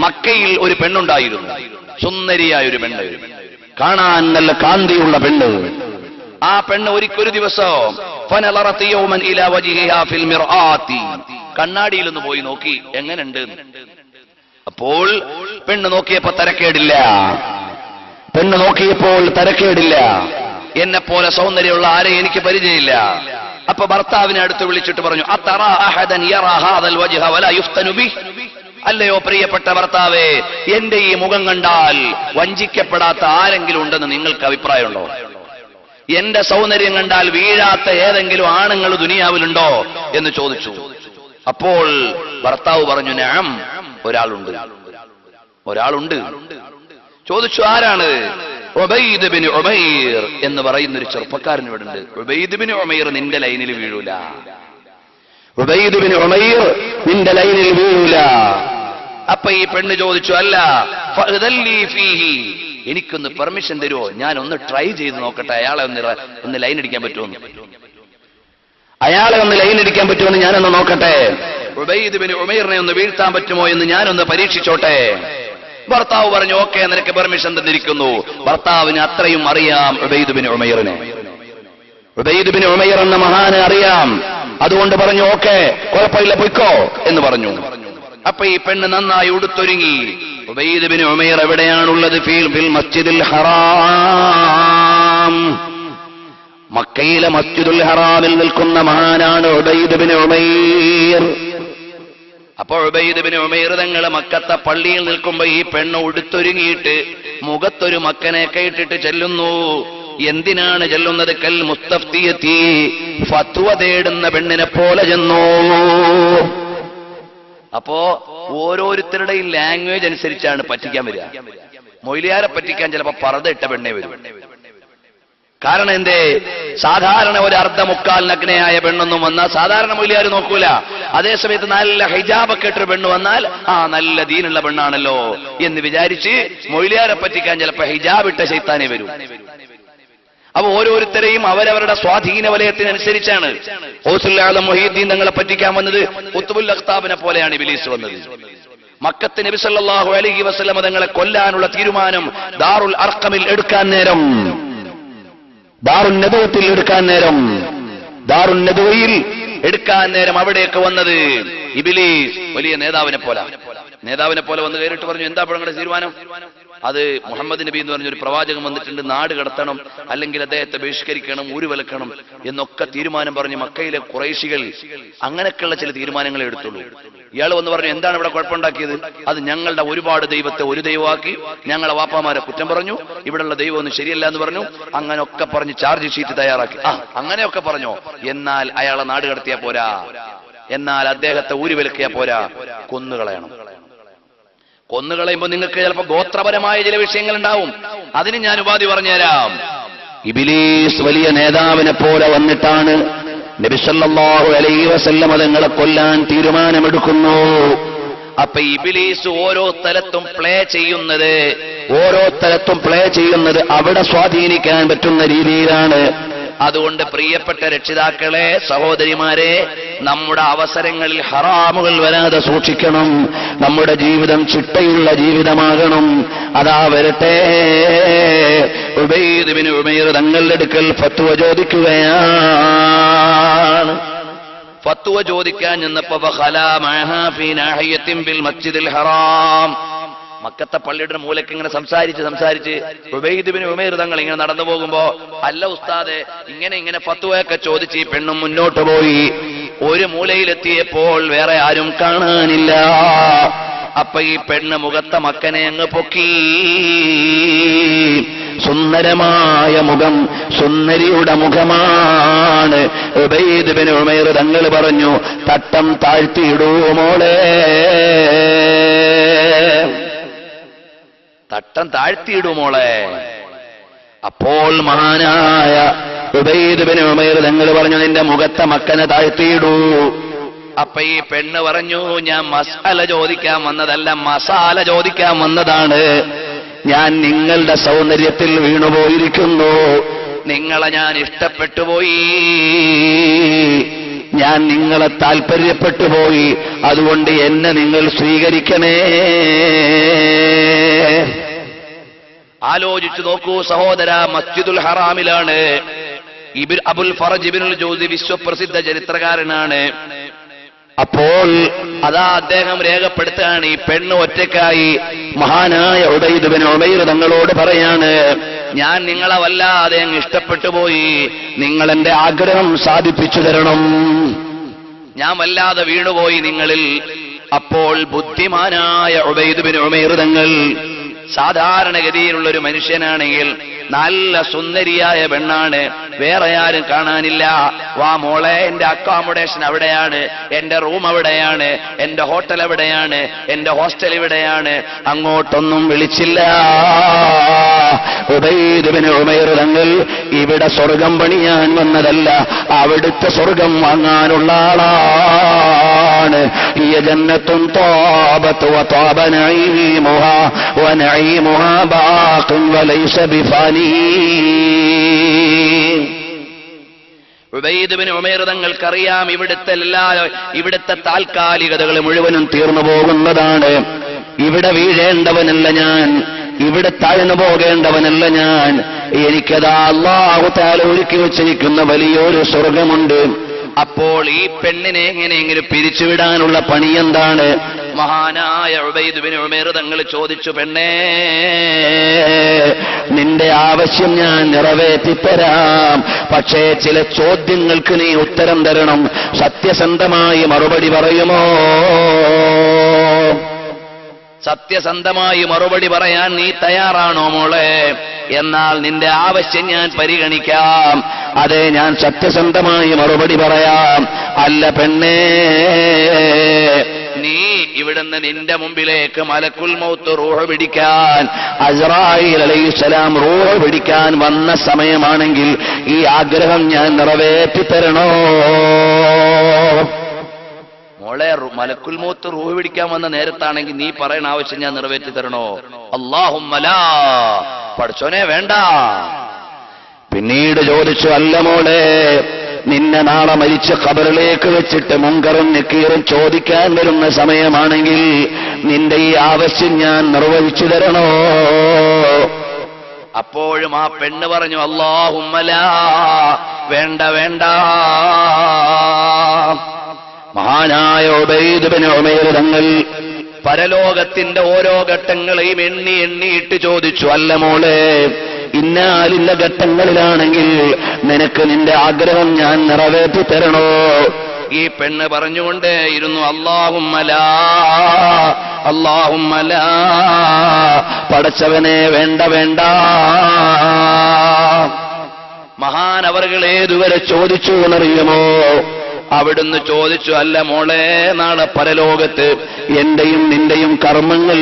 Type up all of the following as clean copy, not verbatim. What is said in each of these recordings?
മക്കയിൽ ഒരു പെണ്ണുണ്ടായിരുന്നു, സുന്ദരിയായ ഒരു പെണ്ണ്, കാണാൻ നല്ല കാന്തിയുള്ള പെണ്ണ്. ആ പെണ്ണ് ഒരു ദിവസം കണ്ണാടിയിലൊന്ന് പോയി നോക്കി എങ്ങനെയുണ്ട്. അപ്പോൾ പെണ്ണ് നോക്കിയപ്പോ തരക്കേടില്ല. എന്നെ പോലെ സൗന്ദര്യമുള്ള ആരെ എനിക്ക് പരിചയമില്ല. അപ്പൊ ഭർത്താവിനെ അടുത്ത് വിളിച്ചിട്ട് പറഞ്ഞു, അല്ലയോ പ്രിയപ്പെട്ട ഭർത്താവേ, എന്റെ ഈ മുഖം കണ്ടാൽ വഞ്ചിക്കപ്പെടാത്ത ആരെങ്കിലും ഉണ്ടെന്ന് നിങ്ങൾക്ക് അഭിപ്രായമുണ്ടോ? എന്റെ സൗന്ദര്യം കണ്ടാൽ വീഴാത്ത ഏതെങ്കിലും ആണുങ്ങൾ ദുനിയാവിലുണ്ടോ എന്ന് ചോദിച്ചു. അപ്പോൾ ഭർത്താവ് പറഞ്ഞു, നഅം, ഒരാളുണ്ട്. ചോദിച്ചു, ആരാണ്? ഉബൈദ് ബിൻ ഉമൈർ എന്ന് പറയുന്ന ഒരു ചെറുപ്പക്കാരൻ ഇവിടെ ഉണ്ട്. ഉബൈദ് ബിൻ ഉമൈർ നിന്റെ ലൈനിൽ വീഴൂല. അപ്പൊ ഈ പെണ്ണ് ചോദിച്ചു, അല്ല എനിക്കൊന്ന് പെർമിഷൻ തരുമോ, ഞാൻ ഒന്ന് ട്രൈ ചെയ്ത് നോക്കട്ടെ, അയാളെ ഒന്ന് ലൈൻ അടിക്കാൻ പറ്റുമെന്ന് ഞാനൊന്ന് നോക്കട്ടെ. ഉബൈദ് ബിൻ ഉമൈറിനെ ഒന്ന് വീഴ്ത്താൻ പറ്റുമോ എന്ന് ഞാനൊന്ന് പരീക്ഷിച്ചോട്ടെ. ഭർത്താവ് പറഞ്ഞു, ഓക്കെ, നിനക്ക് പെർമിഷൻ തന്നിരിക്കുന്നു. ഭർത്താവിന് അത്രയും അറിയാം ഉബൈദ് ബിൻ ഉമൈറിനെ. ഉബൈദ് ബിൻ ഉമൈർ എന്ന മഹാനെ അറിയാം. അതുകൊണ്ട് പറഞ്ഞു, ഓക്കെ, കുഴപ്പമില്ല, പൊയ്ക്കോ എന്ന് പറഞ്ഞു. അപ്പൊ ഈ പെണ്ണ് നന്നായി ഉടുത്തൊരുങ്ങി. ഉബൈദ് ബിൻ ഉമൈർ എവിടെയാണുള്ളത്? ഫിൽ മസ്ജിദുൽ ഹറാം. മക്കയിലെ മസ്ജിദുൽ ഹറാമിൽ നിൽക്കുന്ന മഹാനാണ് ഉബൈദ് ബിൻ ഉമൈർ. അപ്പോൾ ഉബൈദ് ബിൻ ഉമൈർ തങ്ങളെ മക്കത്തെ പള്ളിയിൽ നിൽക്കുമ്പോ ഈ പെണ്ണ് ഉടുത്തൊരുങ്ങിയിട്ട് മുഖത്തൊരു മക്കനെയൊക്കെ ഇട്ടിട്ട് ചെല്ലുന്നു. എന്തിനാണ് ചെല്ലുന്നത്? കൽ മുസ്തഫ്തിയത്തി, ഫത്വ തേടുന്ന പെണ്ണിനെ പോലെ ചെന്നു. അപ്പോ ഓരോരുത്തരുടെയും ലാംഗ്വേജ് അനുസരിച്ചാണ് പറ്റിക്കാൻ വരിക. മൊയ്ലിയാരെ പറ്റിക്കാൻ ചിലപ്പോ പർദ്ദ ഇട്ട പെണ്ണെ വരും. കാരണം എന്തേ? സാധാരണ ഒരു അർദ്ധമുക്കാൽ നഗ്നയായ പെണ്ണൊന്നും വന്നാൽ സാധാരണ മൊയ്ലിയാർ നോക്കൂല. അതേസമയത്ത് നല്ല ഹിജാബൊക്കെ ഇട്ടൊരു പെണ്ണ് വന്നാൽ നല്ല ദീനുള്ള പെണ്ണാണല്ലോ എന്ന് വിചാരിച്ച് മൊയ്ലിയാരെ പറ്റിക്കാൻ ചിലപ്പോ ഹിജാബ് ഇട്ട ശൈത്താനേ വരും. അപ്പൊ ഓരോരുത്തരെയും അവരവരുടെ സ്വാധീന വലയത്തിനനുസരിച്ചാണ്. ഗൗസുൽ ആലം മുഹീദ്ദീൻ തങ്ങളെ പറ്റിക്കാൻ വന്നത് ഖുത്ബുൽ അഖ്താബിനെ പോലെയാണ് ഇബ്ലീസ് വന്നത്. മക്കത്ത് നബി സല്ലല്ലാഹു അലൈഹി വസല്ലം തങ്ങളെ കൊല്ലാനുള്ള തീരുമാനം ദാറുൽ അർഖമിൽ എടുക്കാൻ നേരം, ദാറുൻ നദവത്തിൽ എടുക്കാൻ നേരം, ദാറുൻ നദവയിൽ എടുക്കാൻ നേരം അവിടേക്ക് വന്നത് ഇബ്ലീസ് വലിയ നേതാവിനെ പോലെ വന്ന് കയറിയിട്ട് പറഞ്ഞു, എന്താ നിങ്ങളുടെ തീരുമാനം? അത് മുഹമ്മദ് നബി എന്ന് പറഞ്ഞൊരു പ്രവാചകൻ വന്നിട്ടുണ്ട്, നാട് കടത്തണം, അല്ലെങ്കിൽ അദ്ദേഹത്തെ ബഹിഷ്കരിക്കണം, ഊരുവലക്കണം എന്നൊക്കെ തീരുമാനം പറഞ്ഞ് മക്കയിലെ ഖുറൈശികൾ അങ്ങനെയൊക്കെയുള്ള ചില തീരുമാനങ്ങളെ എടുത്തുള്ളൂ. ഇയാൾ വന്ന് പറഞ്ഞു, എന്താണ് ഇവിടെ കുഴപ്പമുണ്ടാക്കിയത്? അത് ഞങ്ങളുടെ ഒരുപാട് ദൈവത്തെ ഒരു ദൈവമാക്കി, ഞങ്ങളെ വാപ്പാമാരെ കുറ്റം പറഞ്ഞു, ഇവിടെയുള്ള ദൈവം ഒന്നും ശരിയല്ല എന്ന് പറഞ്ഞു. അങ്ങനെയൊക്കെ പറഞ്ഞ് ചാർജ് ഷീറ്റ് തയ്യാറാക്കി. അങ്ങനെയൊക്കെ പറഞ്ഞോ? എന്നാൽ അയാളെ നാട് കടത്തിയാ പോരാ, എന്നാൽ അദ്ദേഹത്തെ ഊരുവലക്കിയാ പോരാ, കൊന്നുകളയുമ്പോ നിങ്ങൾക്ക് ചിലപ്പോൾ ഗോത്രപരമായ ചില വിഷയങ്ങൾ ഉണ്ടാവും. അതിന് ഞാൻ ഉപാധി പറഞ്ഞുതരാം. ഇബ്ലീസ് വലിയ നേതാവിനെ പോലെ വന്നിട്ടാണ് നബി സല്ലല്ലാഹു അലൈഹി വസല്ലം തങ്ങളെ കൊല്ലാൻ തീരുമാനമെടുക്കുന്നു. അപ്പൊ ഇബ്ലീസ് ഓരോ തലത്തും പ്ലേ ചെയ്യുന്നത് അവിടെ സ്വാധീനിക്കാൻ പറ്റുന്ന രീതിയിലാണ്. അതുകൊണ്ട് പ്രിയപ്പെട്ട രക്ഷിതാക്കളെ, സഹോദരിമാരെ, നമ്മുടെ അവസരങ്ങളിൽ ഹറാമുകൾ വരാതെ സൂക്ഷിക്കണം. നമ്മുടെ ജീവിതം ചിട്ടയുള്ള ജീവിതമാകണം. അതാ വരട്ടെ, ഉബൈദ് ബിൻ ഉമൈർ തങ്ങളുടെ അടുക്കൽ ഫത്വ ചോദിക്കുകയാണ്. ഫത്വ ചോദിക്കാൻ ചെന്നപ്പോ മസ്ജിദുൽ ഹറാം, മക്കത്തെ പള്ളിയുടെ മൂലക്ക് ഇങ്ങനെ സംസാരിച്ച് ഉബൈദ് ബിൻ ഉമൈർ തങ്ങൾ ഇങ്ങനെ നടന്നു പോകുമ്പോ, അല്ല ഉസ്താദെ, ഇങ്ങനെ ഫത്വയൊക്കെ ചോദിച്ച് ഈ പെണ്ണും മുന്നോട്ട് പോയി. ഒരു മൂലയിലെത്തിയപ്പോൾ വേറെ ആരും കാണാനില്ല. അപ്പൊ ഈ പെണ്ണ് മുഖത്തെ മക്കനെ അങ്ങ് പൊക്കി. സുന്ദരമായ മുഖം, സുന്ദരിയുടെ മുഖമാണ്. ഉബൈദ് ബിൻ ഉമൈർ തങ്ങൾ പറഞ്ഞു, തട്ടം താഴ്ത്തിയിടൂ മോളെ, തട്ടം താഴ്ത്തിയിടൂ മോളെ. അപ്പോൾ മഹാനായ ഉബൈദ് ബിൻ ഉമൈർ തങ്ങൾ പറഞ്ഞു, നിന്റെ മുഖത്തെ മക്കനെ താഴ്ത്തിയിടൂ. അപ്പൊ ഈ പെണ്ണ് പറഞ്ഞു, ഞാൻ മസാല ചോദിക്കാൻ വന്നതല്ല, മസാല ചോദിക്കാൻ വന്നതാണ്. ഞാൻ നിങ്ങളുടെ സൗന്ദര്യത്തിൽ വീണുപോയിരിക്കുന്നു, നിങ്ങളെ ഞാൻ ഇഷ്ടപ്പെട്ടുപോയി. ഞാൻ നിങ്ങളെ താൽപര്യപ്പെട്ടു പോയി, അതുകൊണ്ട് എന്നെ നിങ്ങൾ സ്വീകരിക്കണേ. ആലോചിച്ചു നോക്കൂ സഹോദര, മസ്ജിദുൽ ഹറാമിലാണ്. അബുൽ ഫറജ് ഇബ്നുൽ ജൗസി വിശ്വപ്രസിദ്ധ ചരിത്രകാരനാണ്. അപ്പോൾ അതാ അദ്ദേഹം രേഖപ്പെടുത്തുകയാണ്, ഈ പെണ്ണ് ഒറ്റയ്ക്കായി മഹാനായ ഉബൈദ് ബിൻ ഉമൈർ തങ്ങളോട് പറയാണ്, ഞാൻ നിങ്ങളെ വല്ലാതെ അങ്ങ് ഇഷ്ടപ്പെട്ടു പോയി, നിങ്ങൾ എന്റെ ആഗ്രഹം സാധിപ്പിച്ചു തരണം, ഞാൻ വല്ലാതെ വീണുപോയി നിങ്ങളിൽ. അപ്പോൾ ബുദ്ധിമാനായ ഉബൈദ് ബിൻ ഉമൈർ തങ്ങൾ സാധാരണഗതിയിലുള്ളൊരു മനുഷ്യനാണെങ്കിൽ നല്ല സുന്ദരിയായ പെണ്ണാണ്, വേറെ ആരും കാണാനില്ല, വാ മോളെ എന്റെ അക്കോമഡേഷൻ അവിടെയാണ്, എന്റെ റൂം അവിടെയാണ്, എന്റെ ഹോട്ടൽ എവിടെയാണ്, എന്റെ ഹോസ്റ്റൽ ഇവിടെയാണ്, അങ്ങോട്ടൊന്നും വിളിച്ചില്ല. ഉബൈദ് ബിൻ ഉമൈർ തങ്ങൾ ഇവിടെ സ്വർഗം പണിയാൻ വന്നതല്ല, അവിടുത്തെ സ്വർഗം വാങ്ങാനുള്ള ആളാണ്. ഈ ജന്നത്തുൻ ത്വാബത് വത്വാബ നഈമുഹാ വനഈമുഹാ ബാഖിൻ വലൈസ ബിഫാനി. ഉബൈദ് ബിൻ ഉമൈർ തങ്ങൾക്കറിയാം ഇവിടുത്തെ താൽക്കാലികതകൾ മുഴുവനും തീർന്നു പോകുന്നതാണ്. ഇവിടെ വീഴേണ്ടവനല്ല ഞാൻ, ഇവിടെ താഴ്ന്നു പോകേണ്ടവനല്ല ഞാൻ. എനിക്കതാ അല്ലാഹു തആല ഒരുക്കി വെച്ചിരിക്കുന്ന വലിയൊരു സ്വർഗമുണ്ട്. അപ്പോൾ ഈ പെണ്ണിനെ എങ്ങനെയെങ്കിലും പിരിച്ചുവിടാനുള്ള പണി എന്താണ്? മഹാനായ ഉബൈദ് ബിൻ ഉമൈർ തങ്ങൾ ചോദിച്ചു, പെണ്ണേ, നിന്റെ ആവശ്യം ഞാൻ നിറവേറ്റിത്തരാം, പക്ഷേ ചില ചോദ്യങ്ങൾക്ക് നീ ഉത്തരം തരണം, സത്യസന്ധമായി മറുപടി പറയുമോ? സത്യസന്ധമായി മറുപടി പറയാൻ നീ തയ്യാറാണോ മോളെ? എന്നാൽ നിന്റെ ആവശ്യം ഞാൻ പരിഗണിക്കാം. അതെ, ഞാൻ സത്യസന്ധമായി മറുപടി പറയാം. അല്ല പെണ്ണേ, നീ ഇവിടുന്ന് നിന്റെ മുമ്പിലേക്ക് മലക്കുൽ മൗത്ത് റൂഹ് പിടിക്കാൻ, അസ്റായീൽ അലൈഹിസ്സലാം റൂഹ് പിടിക്കാൻ വന്ന സമയമാണെങ്കിൽ ഈ ആഗ്രഹം ഞാൻ നിറവേറ്റിത്തരണോ? മോളെ, മലക്കുൽ മൗത്ത് റൂഹ് പിടിക്കാൻ വന്ന നേരത്താണെങ്കിൽ നീ പറയുന്ന ആവശ്യം ഞാൻ നിറവേറ്റി തരണോ? അല്ലാഹുമ്മ ലാ, പഠിച്ചോനെ വേണ്ട. പിന്നീട് ചോദിച്ചു, അല്ല മോളെ, നിന്നെ നാളെ മരിച്ച ഖബറിലേക്ക് വെച്ചിട്ട് മുൻകറും നക്കീറും ചോദിക്കാൻ വരുന്ന സമയമാണെങ്കിൽ നിന്റെ ഈ ആവശ്യം ഞാൻ നിർവഹിച്ചു തരണോ? അപ്പോഴും ആ പെണ്ണ് പറഞ്ഞു, അല്ലാഹുമ്മ ലാ, വേണ്ട വേണ്ട. മഹാനായ ഉബൈദ് ബിൻ ഉമൈർ തങ്ങൾ പരലോകത്തിന്റെ ഓരോ ഘട്ടങ്ങളെയും എണ്ണിയിട്ട് ചോദിച്ചു, അല്ല മോളെ, ഇന്നാലിന്ന ഘട്ടങ്ങളിലാണെങ്കിൽ നിനക്ക് നിന്റെ ആഗ്രഹം ഞാൻ നിറവേറ്റി തരണോ? ഈ പെണ്ണ് പറഞ്ഞുകൊണ്ടേയിരുന്നു, അല്ലാഹുമ്മ ലാ, അല്ലാഹുമ്മ ലാ, പടച്ചവനെ വേണ്ട വേണ്ട. മഹാനവർകൾ ഏതുവരെ ചോദിച്ചു എന്നറിയുമോ? അവിടുന്ന് ചോദിച്ചു, അല്ല മോളെ, നാളെ പരലോകത്ത് എന്റെയും നിന്റെയും കർമ്മങ്ങൾ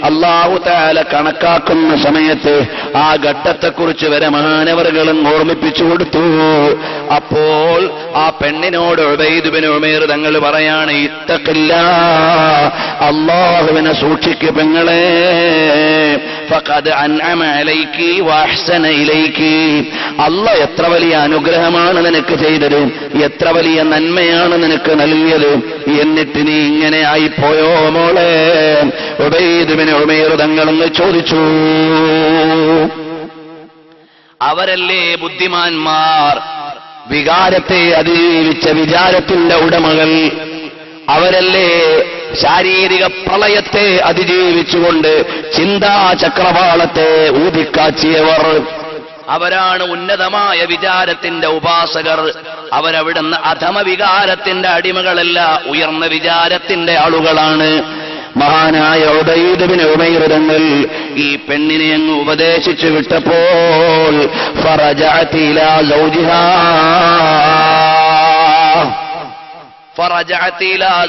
അല്ലാഹു തആല കണക്കാക്കുന്ന സമയത്ത് ആ ഘട്ടത്തെക്കുറിച്ച് വരെ മഹാനവറുകളും ഓർമ്മിപ്പിച്ചു കൊടുത്തു. അപ്പോൾ ആ പെണ്ണിനോട് ഉബൈദ് ബിൻ ഉമൈർ തങ്ങൾ പറയാണ്, ഇത്തഖില്ലാഹ്, അല്ലാഹുവിനെ സൂക്ഷിക്കു പെങ്ങളെ, ഫഖദ് അൻഅമ അലൈകി വഅഹ്സന ഇലൈകി. അല്ലാഹ് എത്ര വലിയ അനുഗ്രഹമാണ് നിനക്ക് ചെയ്തത്, എത്ര വലിയ നന്മയാണ് നിനക്ക് നൽകിയത്, എന്നിട്ട് നീ ഇങ്ങനെ ആയിപ്പോയോ മോളെ? ഉബൈദ് ബിൻ ഉമൈർ തങ്ങളെന്ന് ചോദിച്ചു. അവരല്ലേ ബുദ്ധിമാന്മാർ, വികാരത്തെ അതിജീവിച്ച വിചാരത്തിന്റെ ഉടമകൾ, അവരല്ലേ ശാരീരിക പ്രളയത്തെ അതിജീവിച്ചുകൊണ്ട് ചിന്താ ചക്രവാളത്തെ ഊതിക്കാച്ചിയവർ. അവരാണ് ഉന്നതമായ വിചാരത്തിന്റെ ഉപാസകർ. അവരവിടുന്ന് അധമ വികാരത്തിന്റെ അടിമകളല്ല, ഉയർന്ന വിചാരത്തിന്റെ ആളുകളാണ്. മഹാനായ ഉബൈദ് ബിൻ ഉമൈർ തങ്ങൾ ഈ പെണ്ണിനെ അങ്ങ് ഉപദേശിച്ചു വിട്ടപ്പോൾ ഫറജഅത് ഇലാ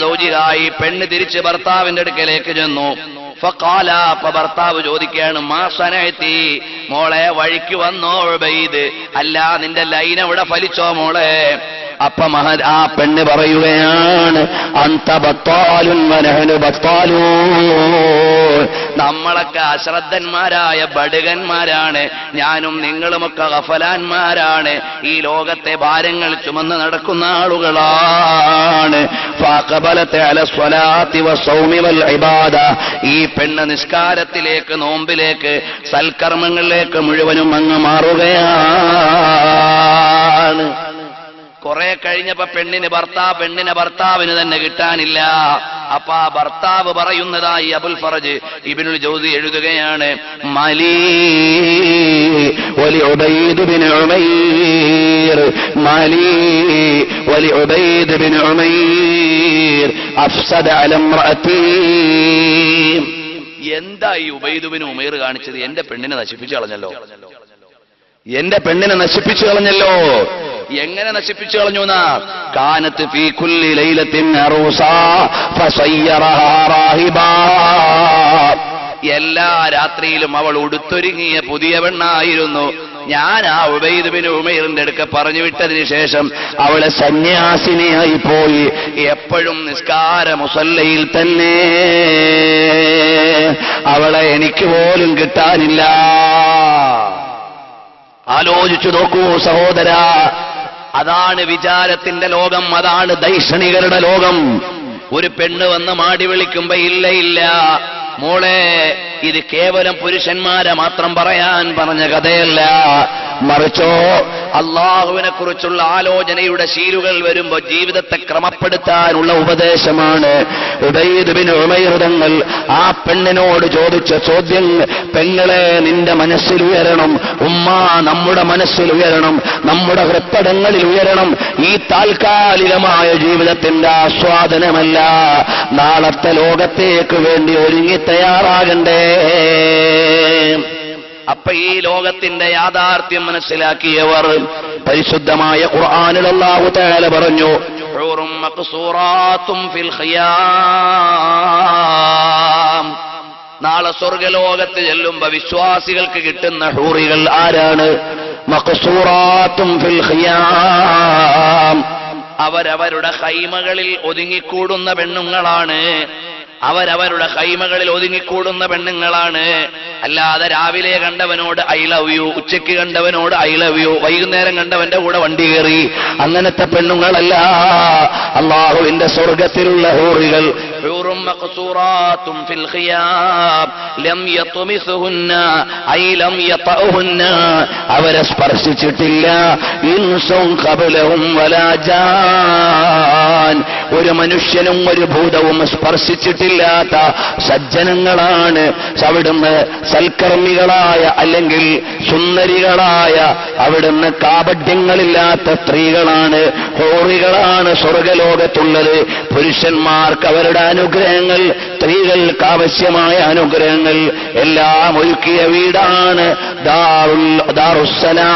സൗജിഹാ, ഈ പെണ്ണ് തിരിച്ച് ഭർത്താവിന്റെ അടുക്കലേക്ക് ചെന്നു. ഫഖാല, ഭർത്താവ് ചോദിക്കുകയാണ്, മാ സനഅതി, മോളെ വഴിക്ക് വന്നോ ഉബൈദ്? അല്ല, നിന്റെ ലൈൻ എവിടെ ഫലിച്ചോ മോളെ? അപ്പൊ ആ പെണ്ണ് പറയുകയാണ്, അന്ത ബത്താലുൻ വനഹ്നു ബത്താലൂൻ, നമ്മ നമ്മളൊക്കെ അശ്രദ്ധന്മാരായ ബടുകന്മാരാണ്, ഞാനും നിങ്ങളുമൊക്കെ ഗഫലാന്മാരാണ്, ഈ ലോകത്തെ ഭാരങ്ങൾ ചുമന്ന് നടക്കുന്ന ആളുകളാണ്. ഫഅഖബലത അല സ്വലാത്തി വസ്സൗമി വൽ ഇബാദ, ഈ പെണ്ണ് നിസ്കാരത്തിലേക്ക്, നോമ്പിലേക്ക്, സൽക്കർമ്മങ്ങളിലേക്ക് മുഴുവനും അങ്ങ് മാറുകയാണ്. കുറെ കഴിഞ്ഞപ്പോ പെണ്ണിനെ ഭർത്താവിന് തന്നെ കിട്ടാനില്ല. അപ്പൊ ആ ഭർത്താവ് പറയുന്നതായി അബുൽ ഫറജ് ഇബ്നുൽ ജൗസി എഴുതുകയാണ്, മലീ വലി ഉബൈദ് ബിൻ ഉമൈർ, മലീ വലി ഉബൈദ് ബിൻ ഉമൈർ അഫ്സദ അല ഇംറഅതി. എന്താ ഈ ഉബൈദ് ബിൻ ഉമൈർ കാണിച്ചത്? എന്റെ പെണ്ണിനെ നശിപ്പിച്ചു കളഞ്ഞല്ലോ, എന്റെ പെണ്ണിനെ നശിപ്പിച്ചു കളഞ്ഞല്ലോ. എങ്ങനെ നശിപ്പിച്ചു കളഞ്ഞു? കാനത്ത് ഫീ കുല്ലി ലൈലത്തിൻ അറൂസാ ഫസയ്യറഹാ റാഹിബാ, എല്ലാ രാത്രിയിലും അവൾ ഉടുത്തൊരുങ്ങിയ പുതിയ പെണ്ണായിരുന്നു. ഞാൻ ആ ഉബൈദ് ബിൻ ഉമൈറിന്റെ അടുക്ക പറഞ്ഞു വിട്ടതിന് ശേഷം അവളെ സന്യാസിനിയായി പോയി. എപ്പോഴും നിസ്കാര മുസല്ലയിൽ തന്നെ, അവളെ എനിക്ക് പോലും കിട്ടാനില്ല. ആലോചിച്ചു നോക്കൂ സഹോദര, അതാണ് വിചാരത്തിന്റെ ലോകം, അതാണ് ദൈക്ഷണികരുടെ ലോകം. ഒരു പെണ്ണ് വന്ന് മാടി വിളിക്കുമ്പോ ഇല്ല ഇല്ല മോളെ, ഇത് കേവലം പുരുഷന്മാരെ മാത്രം പറയാൻ പറഞ്ഞ കഥയല്ല, മറിച്ചോ അള്ളാഹുവിനെ കുറിച്ചുള്ള ആലോചനയുടെ ശീലുകൾ വരുമ്പോ ജീവിതത്തെ ക്രമപ്പെടുത്താനുള്ള ഉപദേശമാണ്. ഉബൈദ് ബിൻ ഉമൈർ തങ്ങൾ ആ പെണ്ണിനോട് ചോദിച്ച ചോദ്യം, പെങ്ങളെ നിന്റെ മനസ്സിൽ ഉയരണം, ഉമ്മ നമ്മുടെ മനസ്സിൽ ഉയരണം, നമ്മുടെ ഹൃത്തടങ്ങളിൽ ഉയരണം. ഈ താൽക്കാലികമായ ജീവിതത്തിന്റെ ആസ്വാദനമല്ല, നാളത്തെ ലോകത്തേക്ക് വേണ്ടി ഒരുങ്ങി തയ്യാറാകണ്ടേ. അപ്പൊ ഈ ലോകത്തിന്റെ യാഥാർത്ഥ്യം മനസ്സിലാക്കിയവർ, പരിശുദ്ധമായ ഖുർആനിൽ അല്ലാഹു തആല പറഞ്ഞു, ഹൂറും മഖ്സൂറാത്തും ഫിൽ ഖിയാം, നാളെ സ്വർഗലോകത്ത് ചെല്ലുമ്പോ വിശ്വാസികൾക്ക് കിട്ടുന്ന ഹൂറികൾ ആരാണ്? മഖ്സൂറാത്തും ഫിൽ ഖിയാം, അവരവരുടെ ഖൈമകളിൽ ഒതുങ്ങിക്കൂടുന്ന പെണ്ണുങ്ങളാണ്, അവരവരുടെ ഖൈമകളിൽ ഒതുങ്ങിക്കൂടുന്ന പെണ്ണുങ്ങളാണ്. അല്ലാതെ രാവിലെ കണ്ടവനോട് ഐ ലവ് യു, ഉച്ചയ്ക്ക് കണ്ടവനോട് ഐ ലവ് യു, വൈകുന്നേരം കണ്ടവന്റെ കൂടെ വണ്ടി കയറി, അങ്ങനത്തെ പെണ്ണുങ്ങളല്ല. അല്ലാഹുവിന്റെ സ്വർഗത്തിലുള്ള ഹൂറികൾ, ഹൂറും മഖ്സൂറാത്തും ഫിൽ ഖിയാം ലം യത്മിസുഹുന്ന ഐ ലം യതഉഹുന്ന, അവരെ സ്പർശിച്ചിട്ടില്ല ഇൻസുൻ ഖബലഹും വലാ ജാൻ, ഒരു മനുഷ്യനും ഒരു ഭൂതവും സ്പർശിച്ചിട്ടില്ലാത്ത സജ്ജനങ്ങളാണ്. അവിടുന്ന് സൽക്കർമ്മികളായ അല്ലെങ്കിൽ സുന്ദരികളായ, അവിടുന്ന് കാപഢ്യങ്ങളില്ലാത്ത സ്ത്രീകളാണ്, ഹൂറികളാണ് സ്വർഗലോകത്തുള്ളത്. പുരുഷന്മാർക്ക് അവരുടെ അനുഗ്രഹങ്ങൾ, സ്ത്രീകൾക്ക് ആവശ്യമായ അനുഗ്രഹങ്ങൾ എല്ലാം ഒരുക്കിയ വീടാണ്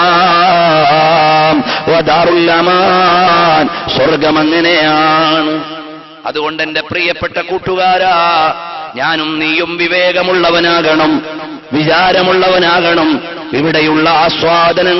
ദാറുസ്സലാം വദാറുൽ അമാൻ, സ്വർഗം അങ്ങനെയാണ്. അതുകൊണ്ട് എന്റെ പ്രിയപ്പെട്ട കൂട്ടുകാരാ, ഞാനും നീയും വിവേകമുള്ളവനാകണം, വിചാരമുള്ളവനാകണം. ഇവിടെയുള്ള ആസ്വാദനം